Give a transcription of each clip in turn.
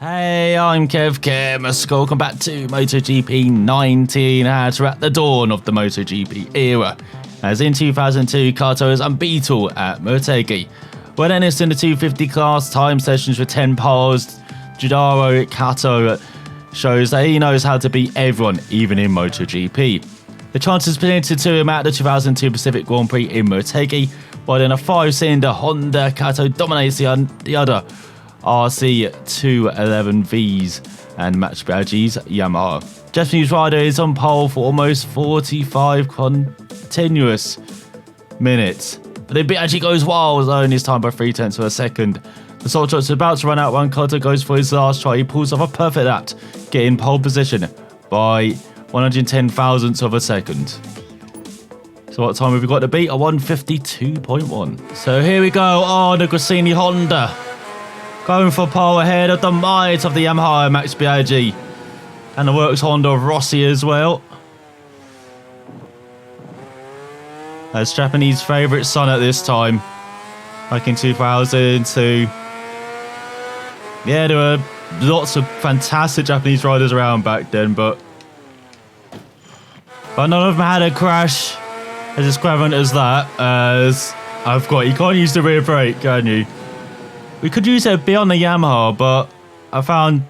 Hey, I'm Kev. Welcome back to MotoGP 19 as we're at the dawn of the MotoGP era. As in 2002, Kato is unbeatable at Motegi. When Ennis in the 250 class time sessions with 10 poles, Judaro Kato shows that he knows how to beat everyone, even in MotoGP. The chances presented to him at the 2002 Pacific Grand Prix in Motegi, while in a 5-cylinder Honda, Kato dominates the other RC211Vs and Match Badges Yamaha. Japanese rider is on pole for almost 45 continuous minutes, but it actually goes wild, lowering his time by 0.3 of a second. The salt shot's about to run out when Kato goes for his last try. He pulls off a perfect lap, getting pole position by 110 thousandths of a second. So what time have we got to beat? A 152.1. So here we go. Oh, the Gresini Honda going for pole ahead of the might of the Yamaha Max Biaggi and the Works Honda of Rossi as well. That's Japanese favourite son at this time, like in 2002. Yeah, there were lots of fantastic Japanese riders around back then, but none of them had a crash as extravagant as that. As I've got, you can't use the rear brake, can you? We could use it a bit on the Yamaha, but I found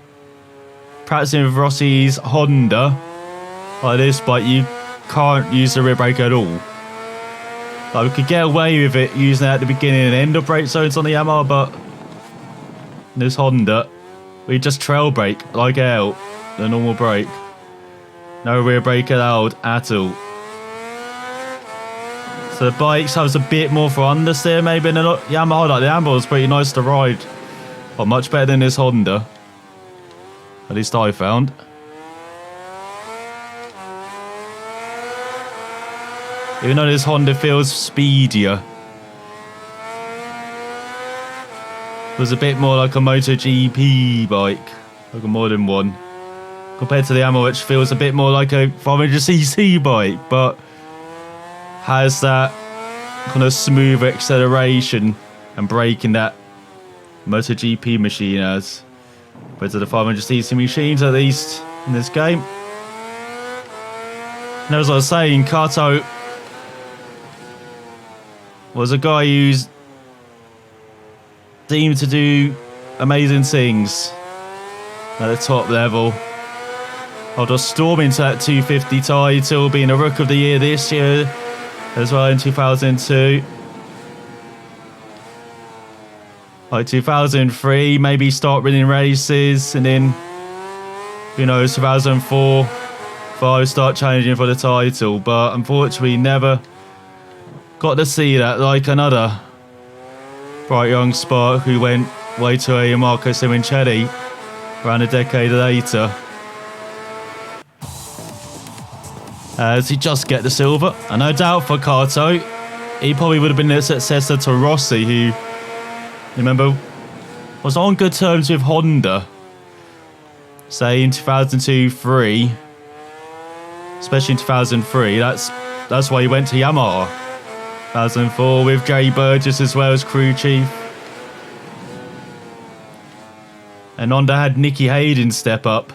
practicing with Rossi's Honda like this, but you can't use the rear brake at all. Like, we could get away with it using it at the beginning and end of brake zones on the Yamaha, but in this Honda, we just trail brake like out the normal brake. No rear brake allowed at all. So the bikes has a bit more for understeer maybe than the Yamaha. Like the Yamaha was pretty nice to ride. Well, much better than this Honda. At least I found. Even though this Honda feels speedier. It was a bit more like a MotoGP bike. Like a modern one. Compared to the Yamaha, which feels a bit more like a 500cc bike. But has that kind of smooth acceleration and braking that MotoGP machine has. Compared to the 500cc machines, at least in this game. And as I was saying, Kato was a guy who's deemed to do amazing things at the top level. I'll just storm into that 250 title, being a Rook of the Year this year as well in 2002. Like 2003, maybe start winning races, and then, you know, 2004, 5 start challenging for the title. But unfortunately, never got to see that, like another bright young spark who went way too early, Marco Simoncelli, around a decade later. As he just get the silver, and no doubt for Kato, he probably would have been the successor to Rossi, who, remember, was on good terms with Honda, say in 2002-03, especially in 2003. That's why he went to Yamaha. 2004 with Jay Burgess as well as crew chief, and Honda had Nicky Hayden step up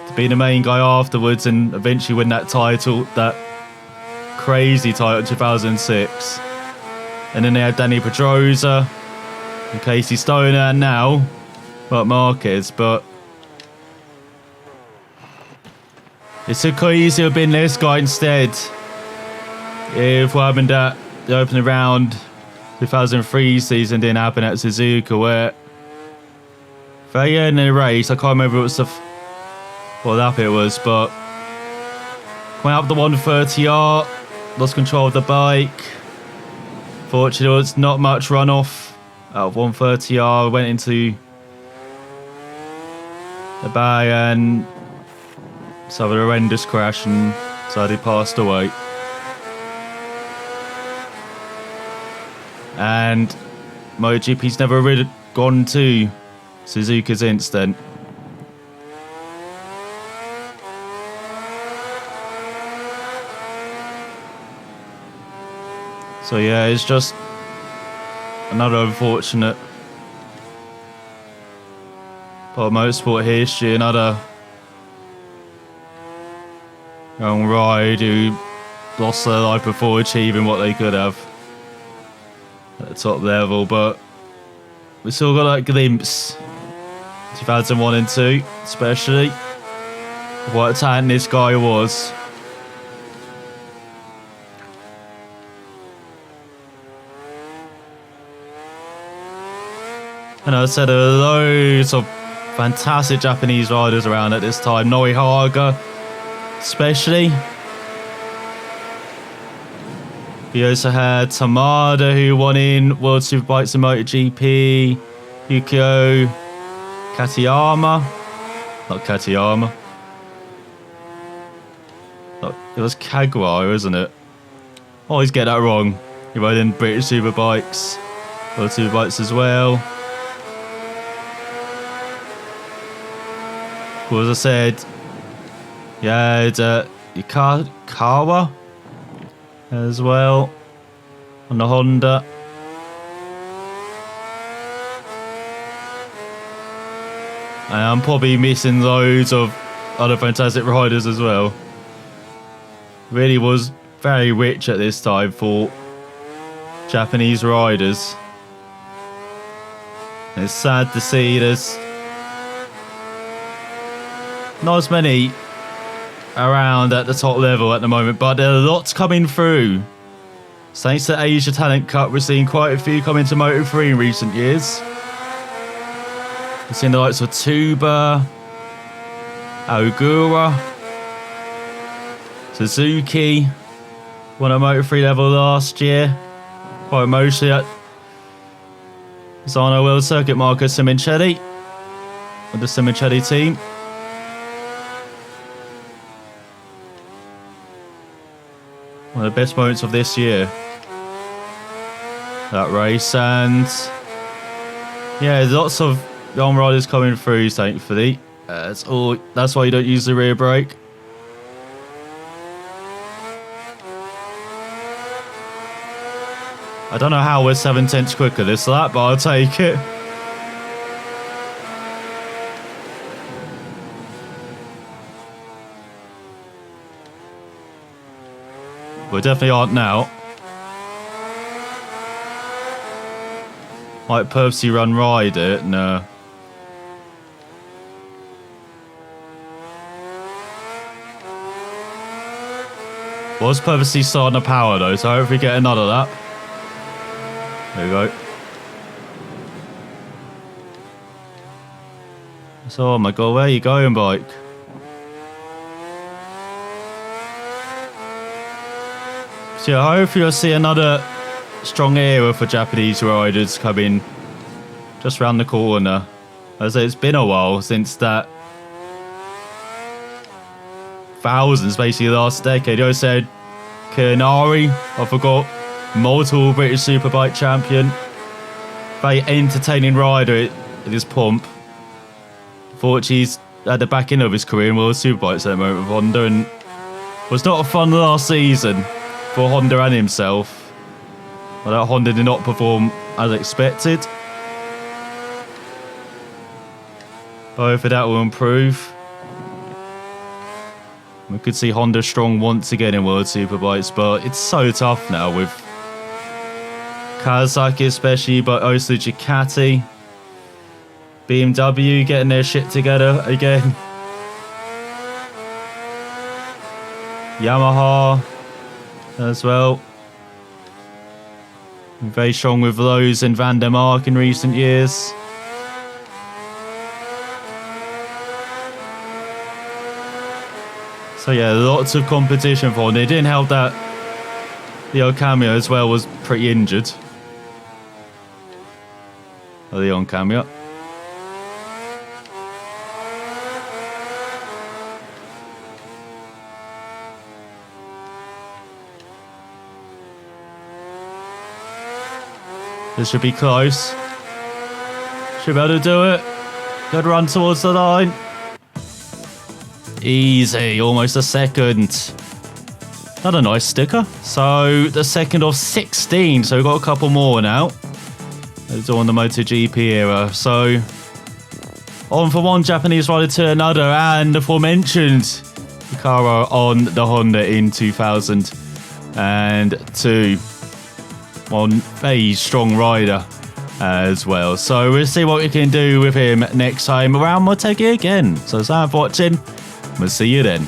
to be the main guy afterwards and eventually win that title, that crazy title in 2006. And then they had Danny Pedrosa and Casey Stoner, and now Marc Marquez. But it could easily have been this guy instead if what happened at the opening round 2003 season didn't happen at Suzuka, where very early in the race, I can't remember what lap it was, but went up the 130R, lost control of the bike. Fortunately, there was not much runoff out of 130R. Went into the bag and suffered a horrendous crash and sadly passed away. And MotoGP's never really gone to Suzuka's incident. So yeah, it's just another unfortunate But motorsport history, another young ride who lost their life before achieving what they could have at the top level, but we still got that glimpse, 2001 and 2 especially, of what a talent this guy was. And I said there were loads of fantastic Japanese riders around at this time, Norihaga especially. We also had Tamada, who won in World Superbikes and MotoGP. Yukio Katayama. Not Katayama. No, it was Kagura, isn't it? I always get that wrong. He rode in British Superbikes. World Superbikes as well. Well, as I said, yeah, it's Kawa as well on the Honda. And I'm probably missing loads of other fantastic riders as well. Really was very rich at this time for Japanese riders. And it's sad to see there's not as many around at the top level at the moment, but there are lots coming through. Thanks to Asia Talent Cup, we're seeing quite a few come into Moto3 in recent years. We've seen the likes of Tuba, Aogura, Suzuki, won at Moto3 level last year. Quite mostly at Zano World Circuit, Marco Simoncelli with the Simoncelli team. One of the best moments of this year, that race. And yeah, lots of young riders coming through, thankfully. That's why you don't use the rear brake. I don't know how we're 7/10 quicker this lap, but I'll take it. We definitely aren't now. Might purposely run ride it? No. Was purposely starting the power though, so hopefully get another lap. There we go. So, oh my god, where are you going, bike? So yeah, hopefully you'll see another strong era for Japanese riders coming just around the corner. As it's been a while since that thousands, basically last decade. You said Kurinari, I forgot, multiple British Superbike champion. Very entertaining rider at his pomp. Fortunately, he's at the back end of his career in World Superbikes at the moment with Honda, and was not a fun last season for Honda and himself. Well, that Honda did not perform as expected. But hopefully that will improve. We could see Honda strong once again in World Superbikes, but it's so tough now with Kawasaki especially, but also Ducati. BMW getting their shit together again. Yamaha as well. Very strong with Lowe's and Van der Mark in recent years. So yeah, lots of competition for Honda. It didn't help that Leon Camio as well was pretty injured. Leon Camio. This should be close. Should be able to do it. Good run towards the line. Easy, almost a second. Another nice sticker. So the second of 16. So we've got a couple more now. It's all in the MotoGP era. So on from one Japanese rider to another, and the aforementioned Hikaru on the Honda in 2002. One very strong rider as well. So we'll see what we can do with him next time around Motegi again. So thanks for watching. We'll see you then.